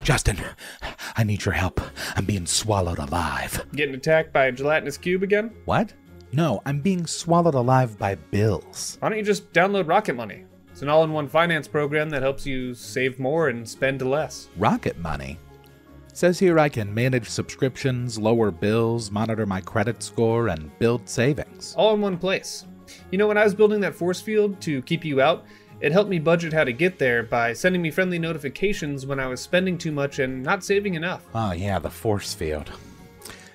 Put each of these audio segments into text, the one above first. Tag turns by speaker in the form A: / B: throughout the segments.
A: Justin, I need your help. I'm being swallowed alive.
B: Getting attacked by a gelatinous cube again?
A: What? No, I'm being swallowed alive by bills.
B: Why don't you just download Rocket Money? It's an all-in-one finance program that helps you save more and spend less.
A: Rocket Money? Says here I can manage subscriptions, lower bills, monitor my credit score, and build savings.
B: All in one place. You know, when I was building that force field to keep you out, it helped me budget how to get there by sending me friendly notifications when I was spending too much and not saving enough.
A: Oh yeah, the force field.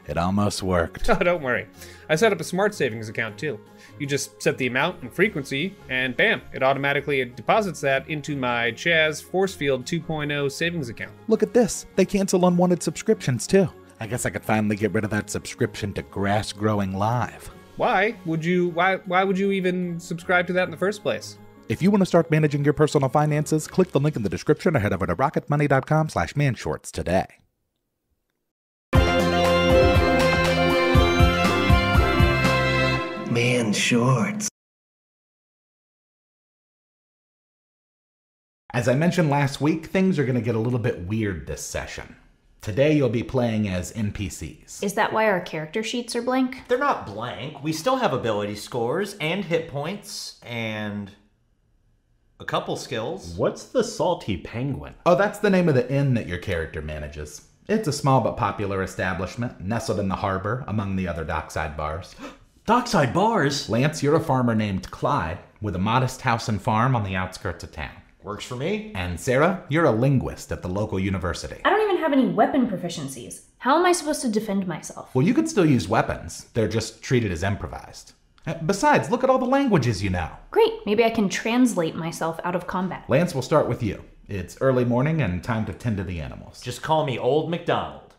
A: It almost worked.
B: Oh, don't worry. I set up a smart savings account too. You just set the amount and frequency, and bam, it automatically deposits that into my Chaz Force Field 2.0 savings account.
A: Look at this. They cancel unwanted subscriptions too. I guess I could finally get rid of that subscription to Grass Growing Live.
B: Why would you even subscribe to that in the first place?
A: If you want to start managing your personal finances, click the link in the description or head over to rocketmoney.com/manshorts today.
C: Man shorts.
A: As I mentioned last week, things are going to get a little bit weird this session. Today you'll be playing as NPCs.
D: Is that why our character sheets are blank?
E: They're not blank. We still have ability scores and hit points and a couple skills.
F: What's the Salty Penguin?
A: Oh, that's the name of the inn that your character manages. It's a small but popular establishment, nestled in the harbor among the other dockside bars.
F: Dockside bars?
A: Lance, you're a farmer named Clyde, with a modest house and farm on the outskirts of town.
E: Works for me.
A: And Sarah, you're a linguist at the local university.
D: I don't even have any weapon proficiencies. How am I supposed to defend myself?
A: Well, you could still use weapons. They're just treated as improvised. Besides, look at all the languages you know.
D: Great, maybe I can translate myself out of combat.
A: Lance, we'll start with you. It's early morning and time to tend to the animals.
E: Just call me Old MacDonald.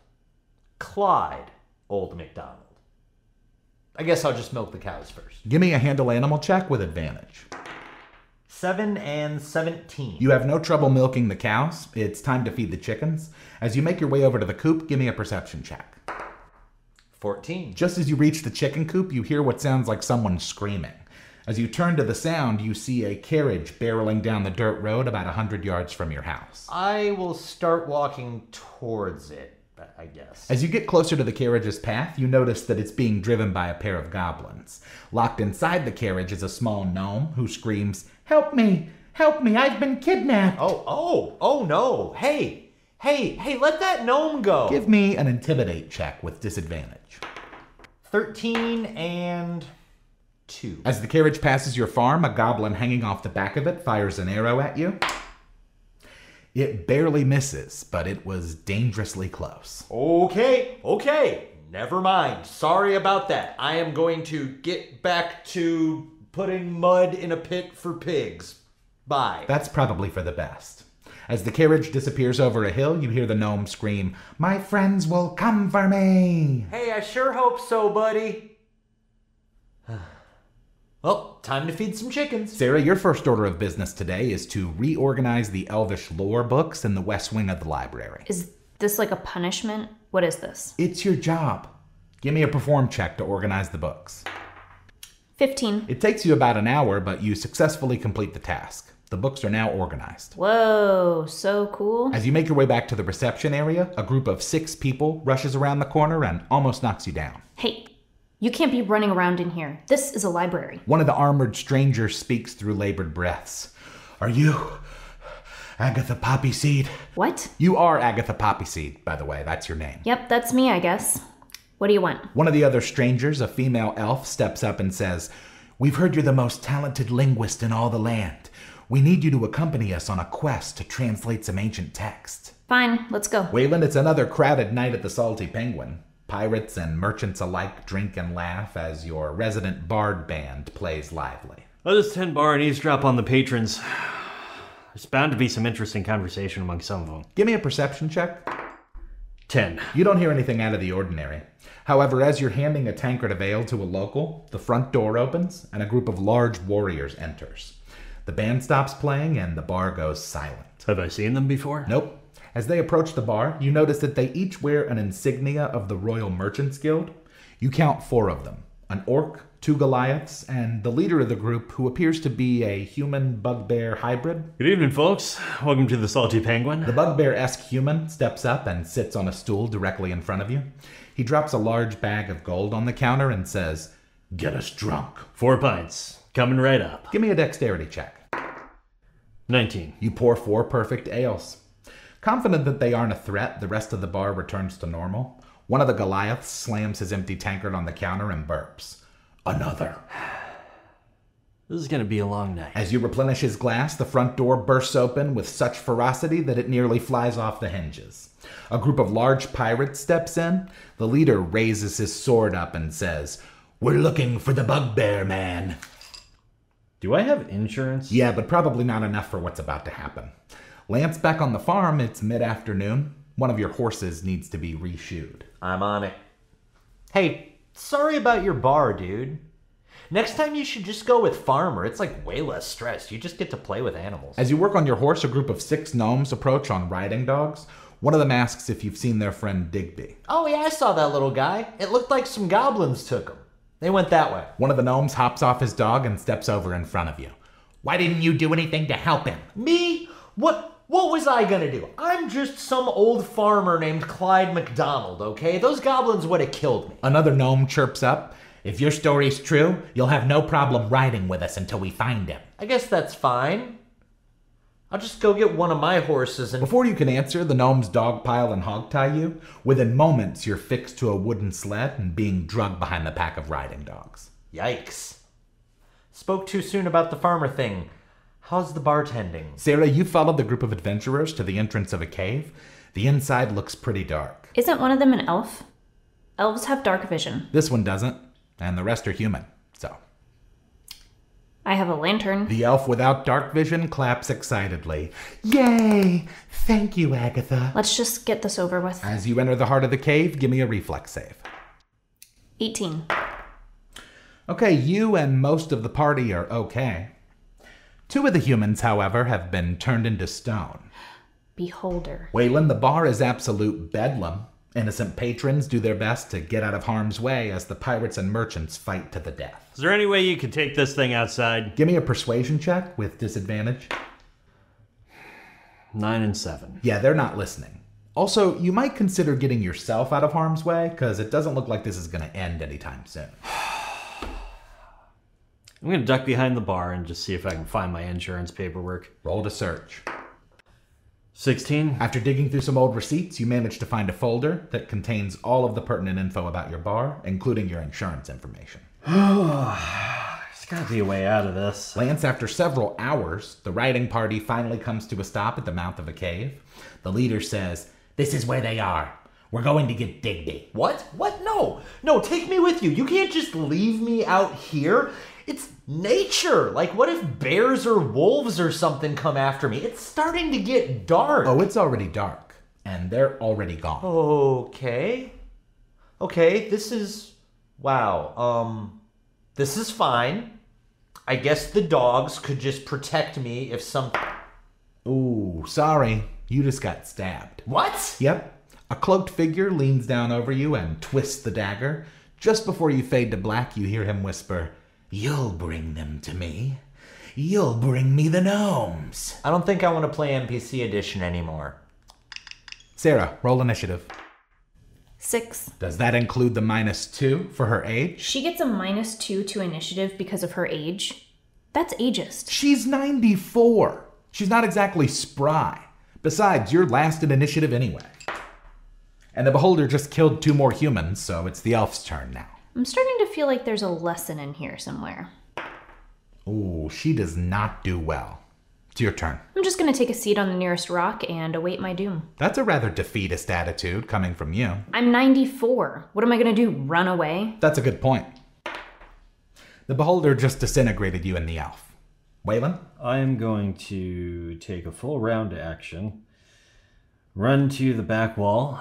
E: Clyde Old MacDonald. I guess I'll just milk the cows first.
A: Give me a handle animal check with advantage.
E: 7 and 17.
A: You have no trouble milking the cows. It's time to feed the chickens. As you make your way over to the coop, give me a perception check.
E: 14.
A: Just as you reach the chicken coop, you hear what sounds like someone screaming. As you turn to the sound, you see a carriage barreling down the dirt road about 100 yards from your house.
E: I will start walking towards it, I guess.
A: As you get closer to the carriage's path, you notice that it's being driven by a pair of goblins. Locked inside the carriage is a small gnome who screams, "Help me! Help me! I've been kidnapped!"
E: Oh no! Hey, let that gnome go!
A: Give me an intimidate check with disadvantage.
E: 13 and 2.
A: As the carriage passes your farm, a goblin hanging off the back of it fires an arrow at you. It barely misses, but it was dangerously close.
E: Okay. Never mind. Sorry about that. I am going to get back to putting mud in a pit for pigs. Bye.
A: That's probably for the best. As the carriage disappears over a hill, you hear the gnome scream, "My friends will come for me!"
E: Hey, I sure hope so, buddy. Well, time to feed some chickens.
A: Sarah, your first order of business today is to reorganize the Elvish lore books in the west wing of the library.
D: Is this like a punishment? What is this?
A: It's your job. Give me a perform check to organize the books.
D: 15.
A: It takes you about an hour, but you successfully complete the task. The books are now organized.
D: Whoa, so cool.
A: As you make your way back to the reception area, a group of 6 people rushes around the corner and almost knocks you down.
D: Hey, you can't be running around in here. This is a library.
A: One of the armored strangers speaks through labored breaths. "Are you Agatha Poppyseed?"
D: What?
A: You are Agatha Poppyseed, by the way. That's your name.
D: Yep, that's me, I guess. What do you want?
A: One of the other strangers, a female elf, steps up and says, "We've heard you're the most talented linguist in all the land. We need you to accompany us on a quest to translate some ancient text."
D: Fine, let's go.
A: Wayland, it's another crowded night at the Salty Penguin. Pirates and merchants alike drink and laugh as your resident bard band plays lively.
F: Let us tend bar and eavesdrop on the patrons. There's bound to be some interesting conversation among some of them.
A: Give me a perception check.
F: 10.
A: You don't hear anything out of the ordinary. However, as you're handing a tankard of ale to a local, the front door opens and a group of large warriors enters. The band stops playing and the bar goes silent.
F: Have I seen them before?
A: Nope. As they approach the bar, you notice that they each wear an insignia of the Royal Merchants Guild. You count 4 of them. an orc, 2 Goliaths, and the leader of the group, who appears to be a human bugbear hybrid.
F: Good evening, folks. Welcome to the Salty Penguin.
A: The bugbear-esque human steps up and sits on a stool directly in front of you. He drops a large bag of gold on the counter and says, "Get us drunk."
F: 4 pints. Coming right up.
A: Give me a dexterity check.
F: 19.
A: You pour 4 perfect ales. Confident that they aren't a threat, the rest of the bar returns to normal. One of the Goliaths slams his empty tankard on the counter and burps. "Another."
F: This is gonna be a long night.
A: As you replenish his glass, the front door bursts open with such ferocity that it nearly flies off the hinges. A group of large pirates steps in. The leader raises his sword up and says, "We're looking for the bugbear man."
F: Do I have insurance?
A: Yeah, but probably not enough for what's about to happen. Lance, back on the farm, it's mid-afternoon. One of your horses needs to be reshoed.
E: I'm on it. Hey, sorry about your bar, dude. Next time you should just go with farmer. It's like way less stress. You just get to play with animals.
A: As you work on your horse, a group of 6 gnomes approach on riding dogs. One of them asks if you've seen their friend Digby.
E: Oh yeah, I saw that little guy. It looked like some goblins took him. They went that way.
A: One of the gnomes hops off his dog and steps over in front of you. "Why didn't you do anything to help him?"
E: Me? What was I gonna do? I'm just some old farmer named Clyde McDonald, okay? Those goblins would have killed me.
A: Another gnome chirps up. "If your story's true, you'll have no problem riding with us until we find him."
E: I guess that's fine. I'll just go get one of my horses and...
A: Before you can answer, the gnomes dogpile and hogtie you. Within moments, you're fixed to a wooden sled and being drugged behind the pack of riding dogs.
E: Yikes. Spoke too soon about the farmer thing. How's the bartending?
A: Sarah, you followed the group of adventurers to the entrance of a cave. The inside looks pretty dark.
D: Isn't one of them an elf? Elves have dark vision.
A: This one doesn't, and the rest are human, so.
D: I have a lantern.
A: The elf without dark vision claps excitedly. "Yay! Thank you, Agatha."
D: Let's just get this over with.
A: As you enter the heart of the cave, give me a reflex save.
D: 18.
A: Okay, you and most of the party are okay. 2 of the humans, however, have been turned into stone.
D: Beholder.
A: Waylon, the bar is absolute bedlam. Innocent patrons do their best to get out of harm's way as the pirates and merchants fight to the death.
F: Is there any way you could take this thing outside?
A: Give me a persuasion check with disadvantage.
F: 9 and 7.
A: Yeah, they're not listening. Also, you might consider getting yourself out of harm's way, because it doesn't look like this is going to end anytime soon.
F: I'm gonna duck behind the bar and just see if I can find my insurance paperwork.
A: Roll to search.
F: 16.
A: After digging through some old receipts, you manage to find a folder that contains all of the pertinent info about your bar, including your insurance information.
F: There's gotta be a way out of this.
A: Lance, after several hours, the riding party finally comes to a stop at the mouth of a cave. The leader says, "This is where they are. We're going to get Digby."
E: What? What? No, take me with you. You can't just leave me out here. It's nature. Like, what if bears or wolves or something come after me? It's starting to get dark.
A: Oh, it's already dark, and they're already gone.
E: Okay, this is... Wow, this is fine. I guess the dogs could just protect me if some...
A: Ooh, sorry. You just got stabbed.
E: What?
A: Yep. A cloaked figure leans down over you and twists the dagger. Just before you fade to black, you hear him whisper, "You'll bring them to me. You'll bring me the gnomes."
E: I don't think I want to play NPC edition anymore.
A: Sarah, roll initiative.
D: 6.
A: Does that include the -2 for her age?
D: She gets a -2 to initiative because of her age. That's ageist.
A: She's 94. She's not exactly spry. Besides, you're last in initiative anyway. And the beholder just killed 2 more humans, so it's the elf's turn now.
D: I'm starting to feel like there's a lesson in here somewhere.
A: Ooh, she does not do well. It's your turn.
D: I'm just gonna take a seat on the nearest rock and await my doom.
A: That's a rather defeatist attitude coming from you.
D: I'm 94. What am I gonna do, run away?
A: That's a good point. The beholder just disintegrated you and the elf. Waylon?
F: I am going to take a full round action, run to the back wall,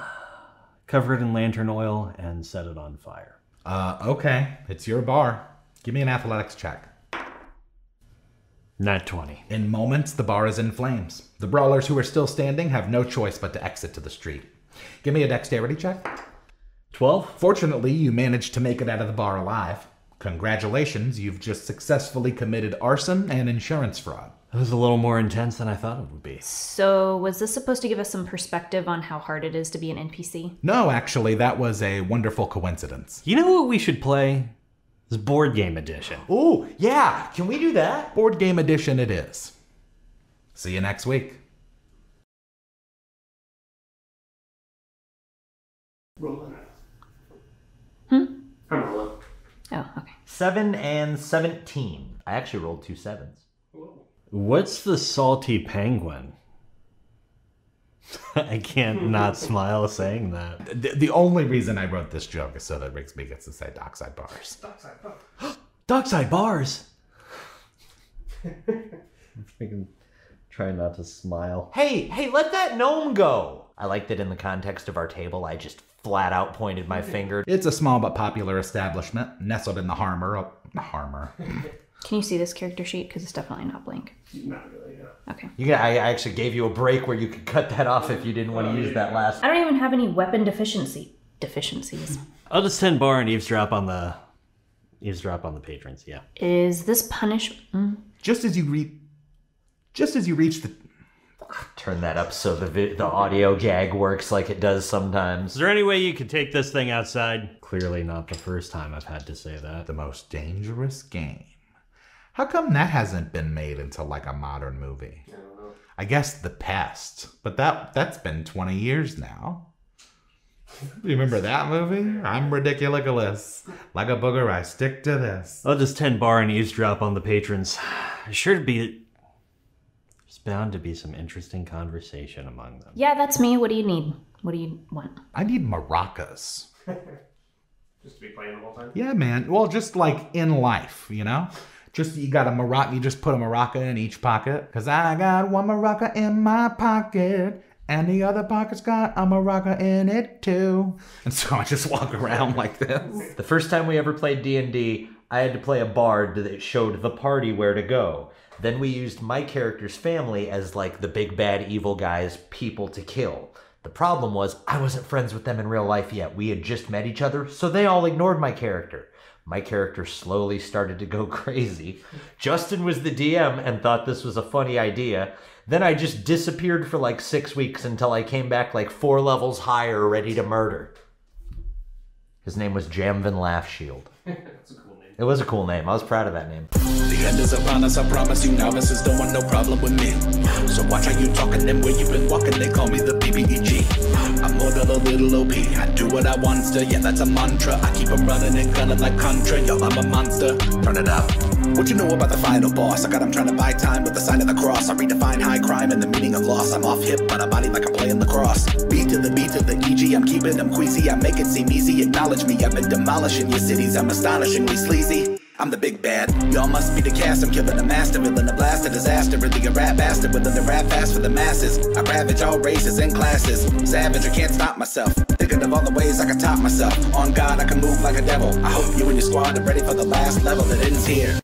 F: cover it in lantern oil, and set it on fire.
A: Okay. It's your bar. Give me an athletics check.
F: Nat 20.
A: In moments, the bar is in flames. The brawlers who are still standing have no choice but to exit to the street. Give me a dexterity check.
F: 12.
A: Fortunately, you managed to make it out of the bar alive. Congratulations, you've just successfully committed arson and insurance fraud.
F: It was a little more intense than I thought it would be.
D: So, was this supposed to give us some perspective on how hard it is to be an NPC?
A: No, actually, that was a wonderful coincidence.
F: You know what we should play? This board game edition.
E: Ooh, yeah, can we do that?
A: Board game edition it is. See you next week.
B: Rolling.
D: Hmm?
B: I'm rolling.
D: Oh, okay.
E: 7 and 17. I actually rolled 2 sevens.
F: What's the salty penguin? I can't not smile saying that.
A: The only reason I wrote this joke is so that Rigsby gets to say Dockside Bars.
F: Dockside bars! I'm trying not to smile.
E: Hey, let that gnome go! I liked it in the context of our table. I just flat out pointed my finger.
A: It's a small but popular establishment, nestled in the Harmer.
D: Can you see this character sheet? Because it's definitely not blank.
B: Not really, no.
D: Okay.
E: I actually gave you a break where you could cut that off if you didn't want to use that last.
D: I don't even have any weapon deficiencies.
F: I'll just tend bar and eavesdrop on the patrons, yeah.
D: Is this
A: Just as you reach the...
E: Turn that up so the audio gag works like it does sometimes.
F: Is there any way you could take this thing outside? Clearly not the first time I've had to say that.
A: The most dangerous game. How come that hasn't been made into like a modern movie?
B: I don't know.
A: I guess The Pest, but that's been 20 years now. You remember that movie? I'm ridiculous. Like a booger, I stick to this.
F: I'll just tend bar and eavesdrop on the patrons. There's bound to be some interesting conversation among them.
D: Yeah, that's me. What do you need? What do you want?
A: I need maracas.
B: Just to be playing the whole time?
A: Yeah, man. Well, just like in life, you know? Just you got a maraca, you just put a maraca in each pocket. Cause I got one maraca in my pocket, and the other pocket's got a maraca in it too. And so I just walk around like this.
E: The first time we ever played D&D, I had to play a bard that showed the party where to go. Then we used my character's family as like the big bad evil guys, people to kill. The problem was I wasn't friends with them in real life yet. We had just met each other, so they all ignored my character. My character slowly started to go crazy. Justin was the DM and thought this was a funny idea. Then I just disappeared for like 6 weeks until I came back like 4 levels higher, ready to murder. His name was Jamvin Laughshield.
B: That's a cool name.
E: It was a cool name. I was proud of that name.
C: The end is upon us, I promise you novices don't want no problem with me. So watch how you talking and where you been walking, they call me the BBEG. I'm more than a little OP, I do what I want to, yeah that's a mantra. I keep 'em running and gunning like Contra, yo I'm a monster, turn it up. What you know about the final boss? I got 'em trying to buy time with the sign of the cross. I redefine high crime and the meaning of loss. I'm off hip but I body like I'm playing lacrosse. Beat to the EG, I'm keeping them queasy. I make it seem easy, acknowledge me. I've been demolishing your cities, I'm astonishingly sleazy. I'm the big bad, y'all must be the cast. I'm killing the master, villain, a blast, a disaster. Really a rap bastard, within the rap fast for the masses. I ravage all races and classes. Savage, I can't stop myself. Thinking of all the ways I can top myself. On God, I can move like a devil. I hope you and your squad are ready for the last level that ends here.